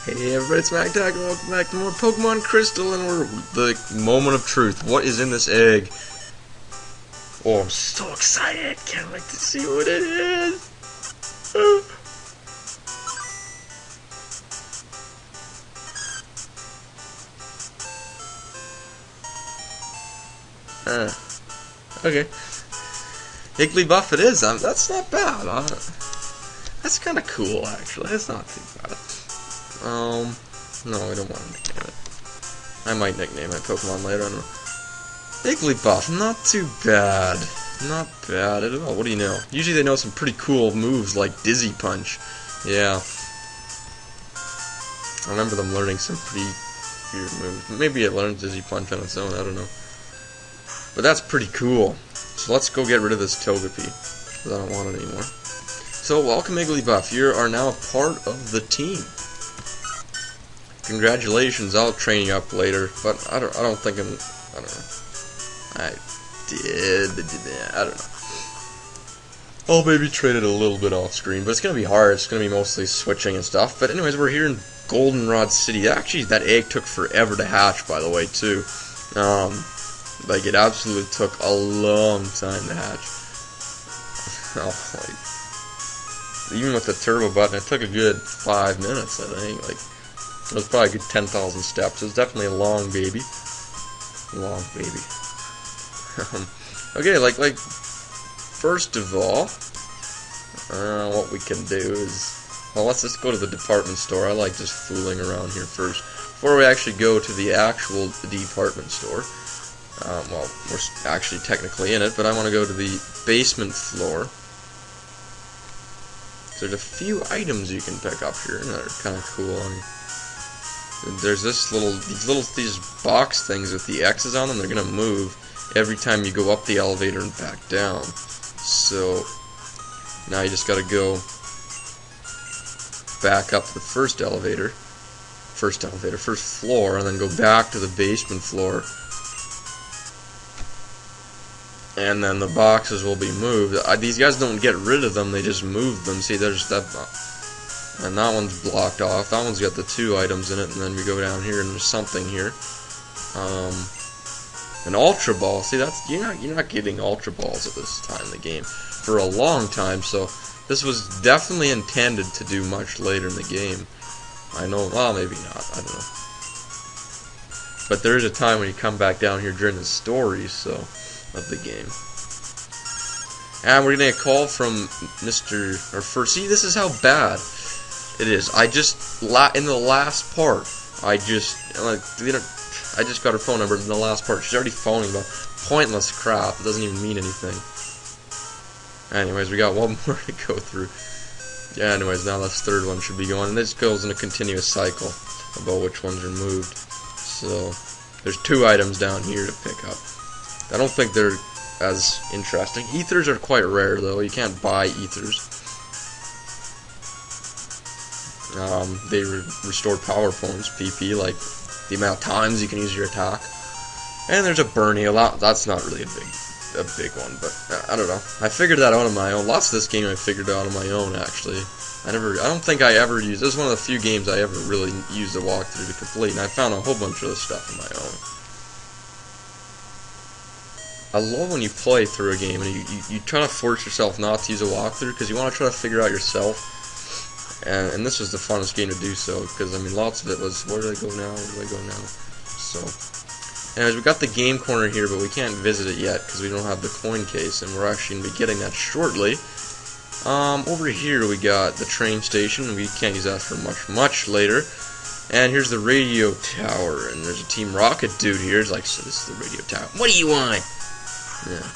Hey everybody, it's MacDog, and welcome back to more Pokemon Crystal, and we're the moment of truth. What is in this egg? Oh, I'm so excited! Can't wait to see what it is! Okay. Igglybuff it is. That's not bad. That's kind of cool, actually. It's not too bad. No, I don't want to nickname it. I might nickname my Pokemon later, I don't know. Igglybuff, not too bad. Not bad at all. What do you know? Usually they know some pretty cool moves like Dizzy Punch. Yeah. I remember them learning some pretty weird moves. Maybe it learned Dizzy Punch on its own, I don't know. But that's pretty cool. So let's go get rid of this Togepi, because I don't want it anymore. So welcome Igglybuff, you are now a part of the team. Congratulations, I'll train you up later, but I don't know. I don't know. I'll maybe trade it a little bit off screen, but it's gonna be hard. It's gonna be mostly switching and stuff. But anyways, we're here in Goldenrod City. Actually, that egg took forever to hatch, by the way, too. Like, it absolutely took a long time to hatch. Even with the turbo button, it took a good 5 minutes, I think. Like, it was probably a good 10,000 steps. It was definitely a long baby. Long baby. Okay, like, first of all, what we can do is, well, let's just go to the department store. I like just fooling around here first, before we actually go to the actual department store. Well, we're actually technically in it, but I want to go to the basement floor. There's a few items you can pick up here that are kind of cool. There's these box things with the X's on them. They're gonna move every time you go up the elevator and back down. So now you just gotta go back up to the first floor, and then go back to the basement floor. And then the boxes will be moved. These guys don't get rid of them, they just move them. See, there's that, and that one's blocked off. That one's got the 2 items in it, and then we go down here and there's something here. An Ultra Ball. See, that's you're not getting Ultra Balls at this time in the game for a long time. So this was definitely intended to do much later in the game. I know. Well, maybe not. I don't know. But there is a time when you come back down here during the story, so. Of the game. And we're getting a call from see, this is how bad it is. In the last part, I just got her phone number in the last part. She's already phoning about pointless crap. It doesn't even mean anything. Anyways, we got one more to go through. Yeah, anyways, now this third one should be going, and this goes in a continuous cycle about which ones are moved. So, there's 2 items down here to pick up. I don't think they're as interesting. Ethers are quite rare, though. You can't buy ethers. They restore power points, PP, like the amount of times you can use your attack. And there's a Burnie. That's not really a big one, but I don't know. I figured that out on my own. Lots of this game I figured out on my own, actually. I don't think I ever used. This is one of the few games I ever really used a walkthrough to complete, and I found a whole bunch of this stuff on my own. I love when you play through a game and you try to force yourself not to use a walkthrough because you want to try to figure out yourself. And this was the funnest game to do so, because I mean, lots of it was, where do I go now? Where do I go now? So, anyways, we got the game corner here, but we can't visit it yet because we don't have the coin case, and we're actually going to be getting that shortly. Over here we got the train station. We can't use that for much later. And here's the radio tower, and there's a Team Rocket dude here. It's like, so this is the radio tower. What do you want? Yeah.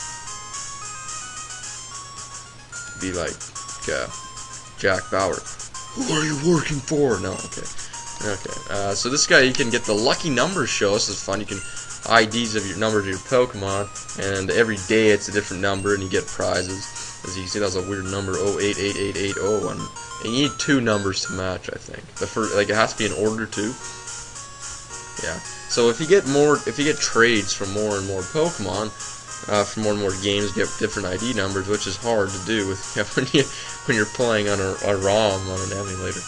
Be like, Jack Bauer. Who are you working for? No, okay. Okay. So this guy, you can get the lucky numbers show. This is fun. You can IDs of your numbers of your Pokemon, and every day it's a different number, and you get prizes. As you can see, that was a weird number, 088880, and you need 2 numbers to match, I think. The first, like, it has to be in order too. Yeah. So if you get trades from more and more Pokemon. For more and more games, get different ID numbers, which is hard to do with when you're playing on a ROM on an emulator.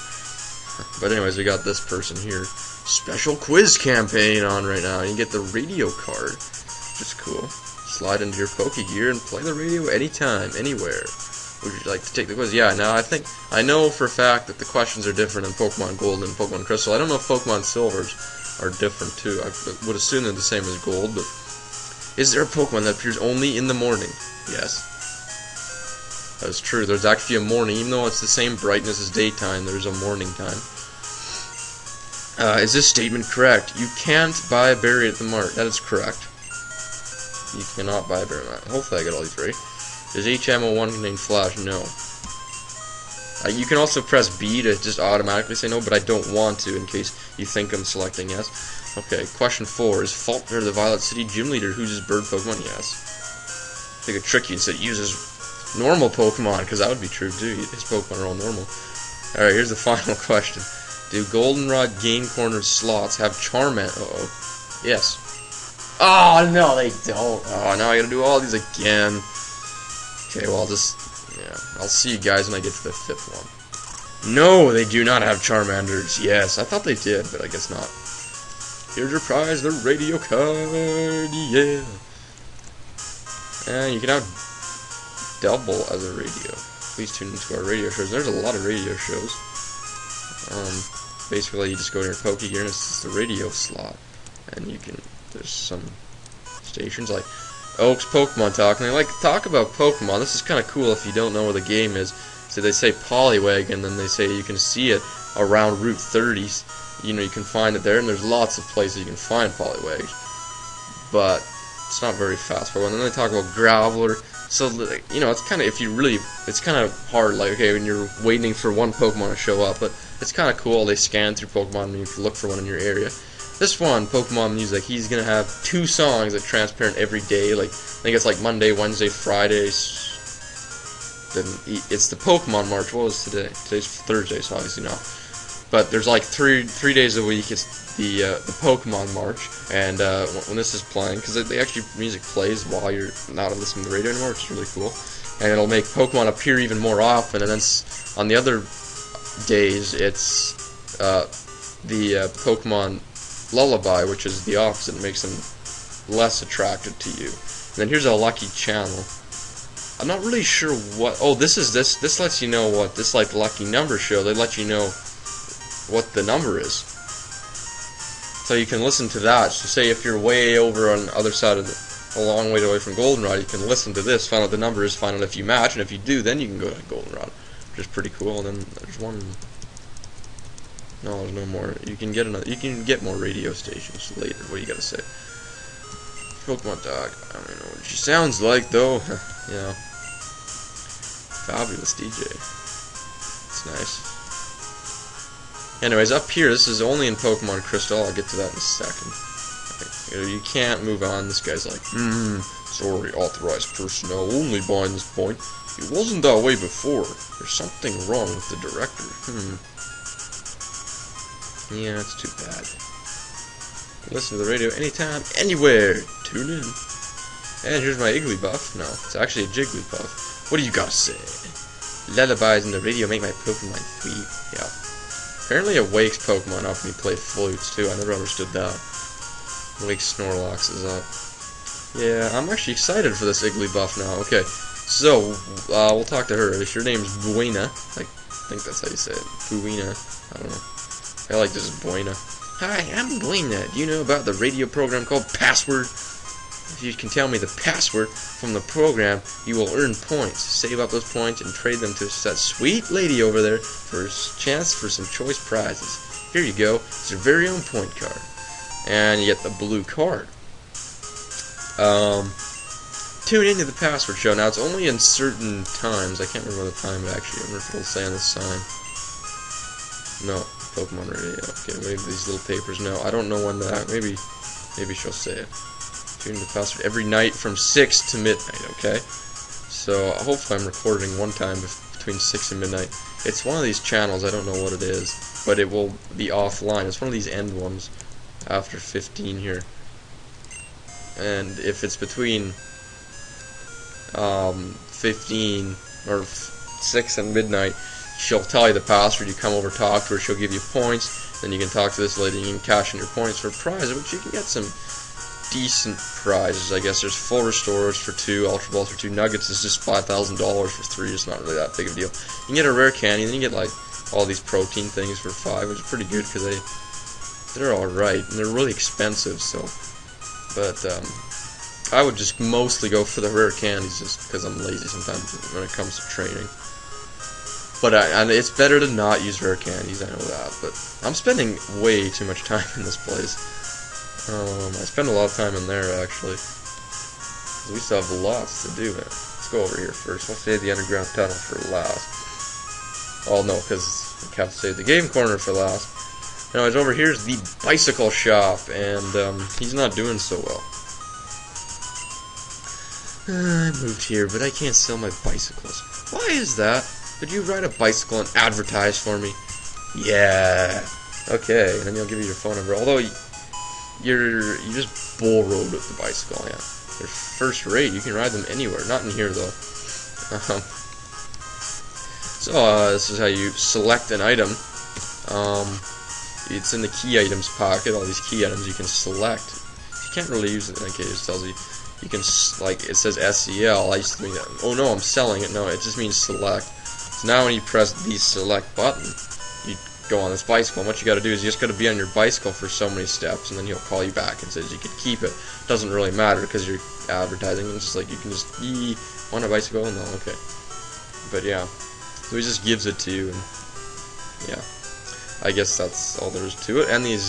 But anyways, we got this person here. Special quiz campaign on right now. You get the radio card, which is cool. Slide into your Pokegear and play the radio anytime, anywhere. Would you like to take the quiz? Yeah, now I know for a fact that the questions are different in Pokemon Gold and Pokemon Crystal. I don't know if Pokemon Silvers are different too. I would assume they're the same as Gold, but is there a Pokemon that appears only in the morning? Yes. That is true. There's actually a morning, even though it's the same brightness as daytime, there's a morning time. Is this statement correct? You can't buy a berry at the mart. That is correct. You cannot buy a berry at the mart. Hopefully I get all these right. Does HMO1 contain Flash? No. You can also press B to just automatically say no, but I don't want to in case you think I'm selecting yes. Okay, question 4. Is Faulkner the Violet City gym leader who uses bird Pokemon? Yes. I think a trick you said uses normal Pokemon, because that would be true too. His Pokemon are all normal. Alright, here's the final question. Do Goldenrod Game Corner slots have Charmander? Uh-oh. Yes. Oh, no, they don't. Oh, now I gotta do all these again. Okay, well, I'll see you guys when I get to the 5th one. No, they do not have Charmanders. Yes, I thought they did, but I guess not. Here's your prize, the radio card, yeah. And you can have double as a radio. Please tune into our radio shows. There's a lot of radio shows. Basically, you just go to your Pokegear and it's just a radio slot. And you can, there's some stations like Oaks Pokemon Talk, and they like to talk about Pokemon. This is kind of cool if you don't know where the game is. So they say Poliwag, and then they say you can see it around Route 30. You know, you can find it there, and there's lots of places you can find Poliwags. But it's not very fast Pokemon. And then they talk about Graveler. So, you know, it's kind of, it's kind of hard, like, okay, when you're waiting for one Pokemon to show up, but it's kind of cool. They scan through Pokemon and you can look for one in your area. This one, Pokemon Music, he's going to have 2 songs that transparent every day, like, I think it's like Monday, Wednesday, Fridays. Then it's the Pokemon March. What was today? Today's Thursday, so obviously not. But there's like three days a week. It's the Pokemon March, and when this is playing, because they actually music plays while you're not listening to the radio anymore, which is really cool. And it'll make Pokemon appear even more often. And then on the other days, it's the Pokemon Lullaby, which is the opposite. It makes them less attracted to you. And then here's a lucky channel. I'm not really sure what. Oh, this lets you know what this like lucky number show. They let you know what the number is, so you can listen to that. So say if you're way over on the other side of a long way away from Goldenrod, you can listen to this, find out the number is, find out if you match, and if you do, then you can go to Goldenrod, which is pretty cool. And then there's one. No, there's no more. You can get another. You can get more radio stations later. What do you gotta say? Pokemon Dog. I don't know what she sounds like though. You know. Fabulous DJ. It's nice. Anyways, up here, this is only in Pokemon Crystal. I'll get to that in a second. You can't move on. This guy's like, sorry, authorized personnel only buying this point. It wasn't that way before. There's something wrong with the director. Yeah, it's too bad. Listen to the radio anytime, anywhere. Tune in. And here's my Igglybuff. No, it's actually a Jigglypuff. What do you gotta say? Lullabies in the radio make my Pokemon sweet. Yeah. Apparently it wakes Pokemon up when you play flutes too. I never understood that. Wakes Snorlaxes up. Yeah, I'm actually excited for this Igglybuff now. Okay, so we'll talk to her. Your name's Buena. I think that's how you say it. Buena. I don't know. I like this as Buena. Hi, I'm Buena. Do you know about the radio program called Password? If you can tell me the password from the program, you will earn points. Save up those points and trade them to that sweet lady over there for a chance for some choice prizes. Here you go. It's your very own point card. And you get the blue card. Tune into the Password Show. Now, it's only in certain times. I can't remember the time actually. I wonder if it'll say on the sign. No. Pokemon Radio. Okay, maybe these little papers. No, I don't know when that. Maybe she'll say it. Tune in the Password every night from 6 to midnight, okay? So, hopefully I'm recording one time between 6 and midnight. It's one of these channels, I don't know what it is, but it will be offline. It's one of these end ones after 15 here. And if it's between 15 or 6 and midnight, she'll tell you the password. You come over, talk to her. She'll give you points. Then you can talk to this lady. And you can cash in your points for prizes, which you can get some decent prizes. I guess there's full restorers for 2, Ultra Balls for 2, Nuggets is just $5,000 for 3. It's not really that big of a deal. You can get a rare candy, and then you get like all these protein things for 5, which is pretty good because they're all right and they're really expensive. So, but I would just mostly go for the rare candies just because I'm lazy sometimes when it comes to training. But and it's better to not use rare candies, I know that. But I'm spending way too much time in this place. I spend a lot of time in there, actually. We still have lots to do, man. Let's go over here first. We'll save the underground tunnel for last. Oh, no, because we have to save the game corner for last. Anyways, over here is the bicycle shop, and he's not doing so well. I moved here, but I can't sell my bicycles. Why is that? Could you ride a bicycle and advertise for me? Yeah. Okay, and then he'll give you your phone number. Although you just bull road with the bicycle, yeah. They're first rate. You can ride them anywhere. Not in here though. So this is how you select an item. It's in the key items pocket. All these key items you can select. You can't really use it. Okay, it just tells you. You can, like, it says SEL. I used to think that. Oh no, I'm selling it. No, it just means select. So now when you press the select button, you go on this bicycle, and what you got to do is you just got to be on your bicycle for so many steps, and then he'll call you back and says you can keep it. Doesn't really matter because you're advertising. It's just like you can just want a bicycle? No, okay. But yeah, so he just gives it to you, and yeah, I guess that's all there is to it. And these